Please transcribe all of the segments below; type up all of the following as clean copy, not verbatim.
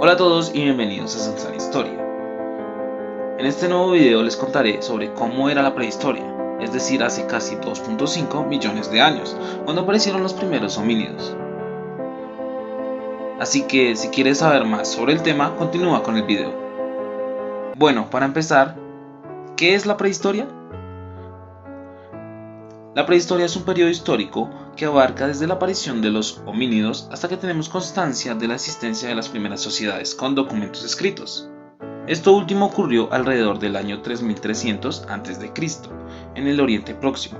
Hola a todos y bienvenidos a Salsa Historia. En este nuevo video les contaré sobre cómo era la prehistoria, es decir, hace casi 2.5 millones de años, cuando aparecieron los primeros homínidos. Así que si quieres saber más sobre el tema, continúa con el video. Bueno, para empezar, ¿qué es la prehistoria? La prehistoria es un periodo histórico que abarca desde la aparición de los homínidos hasta que tenemos constancia de la existencia de las primeras sociedades con documentos escritos. Esto último ocurrió alrededor del año 3300 a.C., en el Oriente Próximo,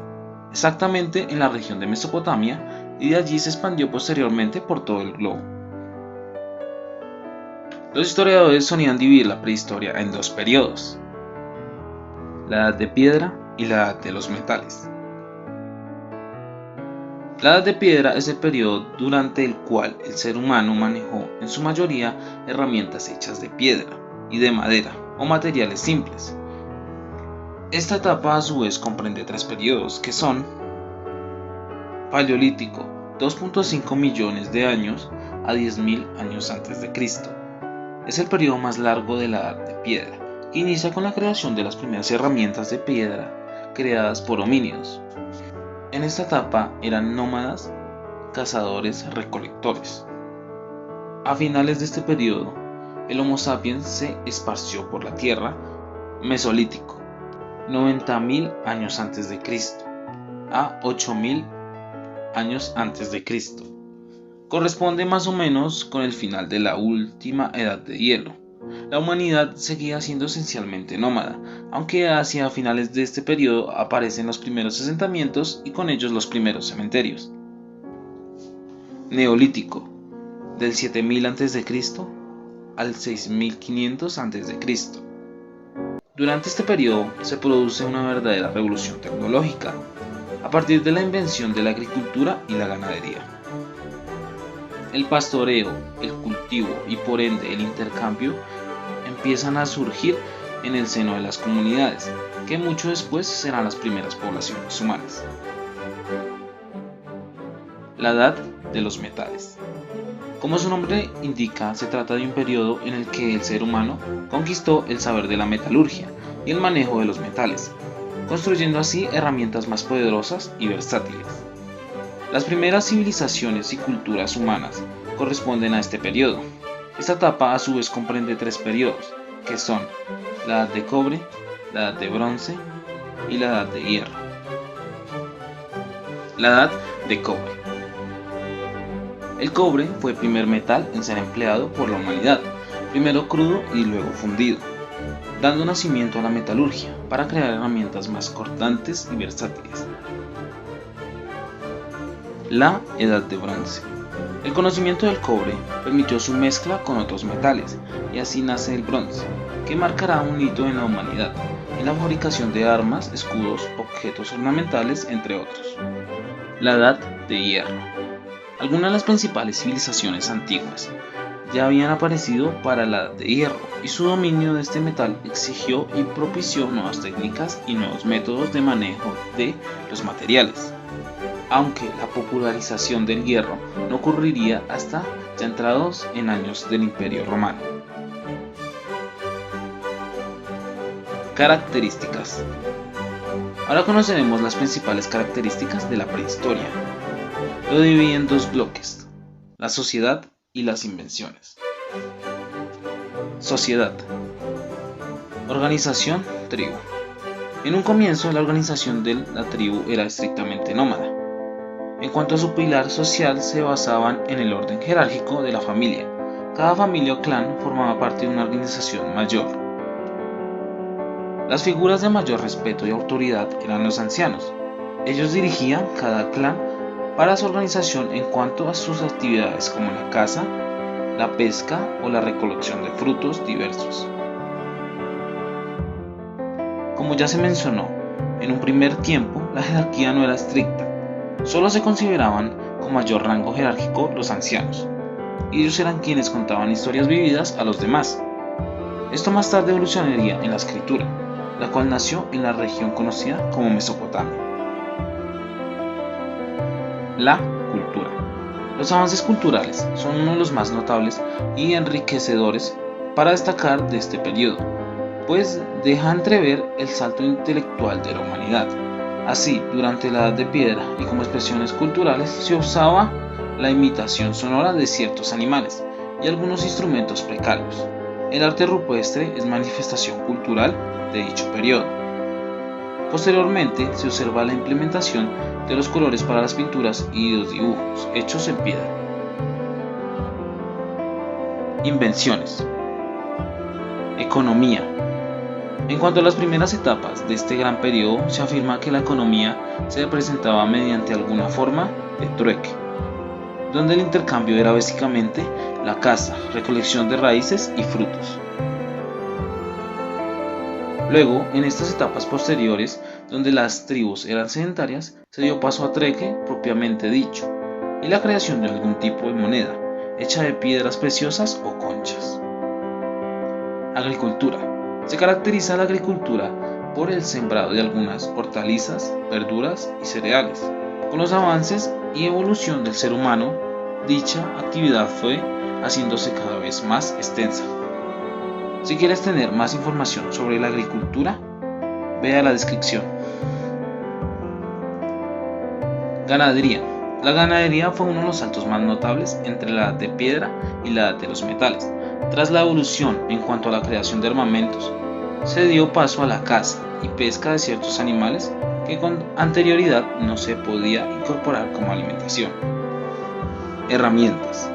exactamente en la región de Mesopotamia, y de allí se expandió posteriormente por todo el globo. Los historiadores solían dividir la prehistoria en dos periodos: la Edad de Piedra y la Edad de los Metales. La Edad de Piedra es el periodo durante el cual el ser humano manejó en su mayoría herramientas hechas de piedra y de madera o materiales simples. Esta etapa a su vez comprende tres periodos que son: Paleolítico, 2.5 millones de años a 10.000 años antes de Cristo. Es el periodo más largo de la Edad de Piedra, que inicia con la creación de las primeras herramientas de piedra creadas por homínidos. En esta etapa eran nómadas, cazadores, recolectores. A finales de este periodo, el Homo sapiens se esparció por la Tierra. Mesolítico, 90.000 años antes de Cristo a 8.000 años antes de Cristo. Corresponde más o menos con el final de la última edad de hielo. La humanidad seguía siendo esencialmente nómada, aunque hacia finales de este periodo aparecen los primeros asentamientos y con ellos los primeros cementerios. Neolítico, del 7000 a.C. al 6500 a.C. Durante este periodo se produce una verdadera revolución tecnológica, a partir de la invención de la agricultura y la ganadería. El pastoreo, el cultivo y por ende el intercambio empiezan a surgir en el seno de las comunidades, que mucho después serán las primeras poblaciones humanas. La Edad de los Metales. Como su nombre indica, se trata de un periodo en el que el ser humano conquistó el saber de la metalurgia y el manejo de los metales, construyendo así herramientas más poderosas y versátiles. Las primeras civilizaciones y culturas humanas corresponden a este periodo. Esta etapa a su vez comprende tres periodos, que son la Edad de Cobre, la Edad de Bronce y la Edad de Hierro. La Edad de Cobre. El cobre fue el primer metal en ser empleado por la humanidad, primero crudo y luego fundido, dando nacimiento a la metalurgia para crear herramientas más cortantes y versátiles. La Edad de Bronce. El conocimiento del cobre permitió su mezcla con otros metales, y así nace el bronce, que marcará un hito en la humanidad, en la fabricación de armas, escudos, objetos ornamentales, entre otros. La Edad de Hierro. Algunas de las principales civilizaciones antiguas ya habían aparecido para la Edad de Hierro, y su dominio de este metal exigió y propició nuevas técnicas y nuevos métodos de manejo de los materiales, aunque la popularización del hierro no ocurriría hasta ya entrados en años del Imperio Romano. Características. Ahora conoceremos las principales características de la prehistoria. Lo dividí en dos bloques: la sociedad y las invenciones. Sociedad. Organización, tribu. En un comienzo, la organización de la tribu era estrictamente nómada. En cuanto a su pilar social, se basaban en el orden jerárquico de la familia. Cada familia o clan formaba parte de una organización mayor. Las figuras de mayor respeto y autoridad eran los ancianos. Ellos dirigían cada clan para su organización en cuanto a sus actividades como la caza, la pesca o la recolección de frutos diversos. Como ya se mencionó, en un primer tiempo la jerarquía no era estricta. Solo se consideraban con mayor rango jerárquico los ancianos, y ellos eran quienes contaban historias vividas a los demás. Esto más tarde evolucionaría en la escritura, la cual nació en la región conocida como Mesopotamia. La cultura. Los avances culturales son uno de los más notables y enriquecedores para destacar de este periodo, pues deja entrever el salto intelectual de la humanidad. Así, durante la Edad de Piedra y como expresiones culturales se usaba la imitación sonora de ciertos animales y algunos instrumentos precarios. El arte rupestre es manifestación cultural de dicho periodo. Posteriormente se observa la implementación de los colores para las pinturas y los dibujos hechos en piedra. Invenciones. Economía. En cuanto a las primeras etapas de este gran periodo, se afirma que la economía se representaba mediante alguna forma de trueque, donde el intercambio era básicamente la caza, recolección de raíces y frutos. Luego, en estas etapas posteriores, donde las tribus eran sedentarias, se dio paso a trueque propiamente dicho, y la creación de algún tipo de moneda, hecha de piedras preciosas o conchas. Agricultura. Se caracteriza la agricultura por el sembrado de algunas hortalizas, verduras y cereales. Con los avances y evolución del ser humano, dicha actividad fue haciéndose cada vez más extensa. Si quieres tener más información sobre la agricultura, vea la descripción. Ganadería. La ganadería fue uno de los saltos más notables entre la Edad de Piedra y la Edad de los Metales. Tras la evolución en cuanto a la creación de armamentos, se dio paso a la caza y pesca de ciertos animales que con anterioridad no se podía incorporar como alimentación. Herramientas.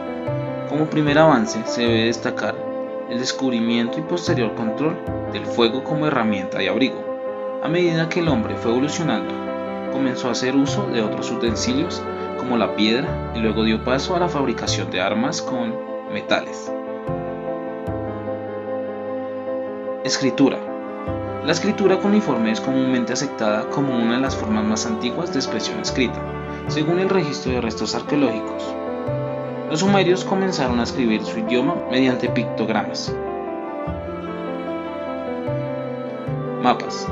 Como primer avance se debe destacar el descubrimiento y posterior control del fuego como herramienta de abrigo. A medida que el hombre fue evolucionando, comenzó a hacer uso de otros utensilios como la piedra y luego dio paso a la fabricación de armas con metales. Escritura. La escritura cuneiforme es comúnmente aceptada como una de las formas más antiguas de expresión escrita, según el registro de restos arqueológicos. Los sumerios comenzaron a escribir su idioma mediante pictogramas. Mapas.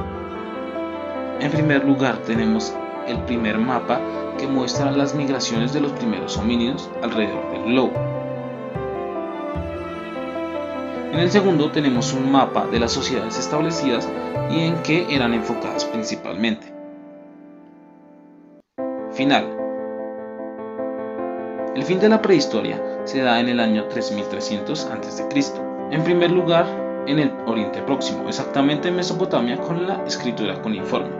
En primer lugar tenemos el primer mapa que muestra las migraciones de los primeros homínidos alrededor del globo. En el segundo tenemos un mapa de las sociedades establecidas y en qué eran enfocadas principalmente. Final. El fin de la prehistoria se da en el año 3300 a.C. En primer lugar, en el Oriente Próximo, exactamente en Mesopotamia, con la escritura cuneiforme.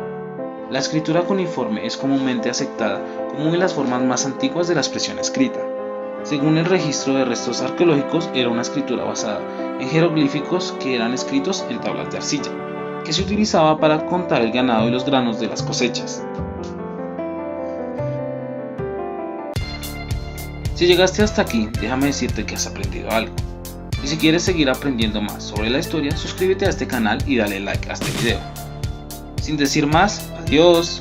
La escritura cuneiforme es comúnmente aceptada como una de las formas más antiguas de la expresión escrita. Según el registro de restos arqueológicos, era una escritura basada en jeroglíficos que eran escritos en tablas de arcilla, que se utilizaba para contar el ganado y los granos de las cosechas. Si llegaste hasta aquí, déjame decirte que has aprendido algo. Y si quieres seguir aprendiendo más sobre la historia, suscríbete a este canal y dale like a este video. Sin decir más, adiós.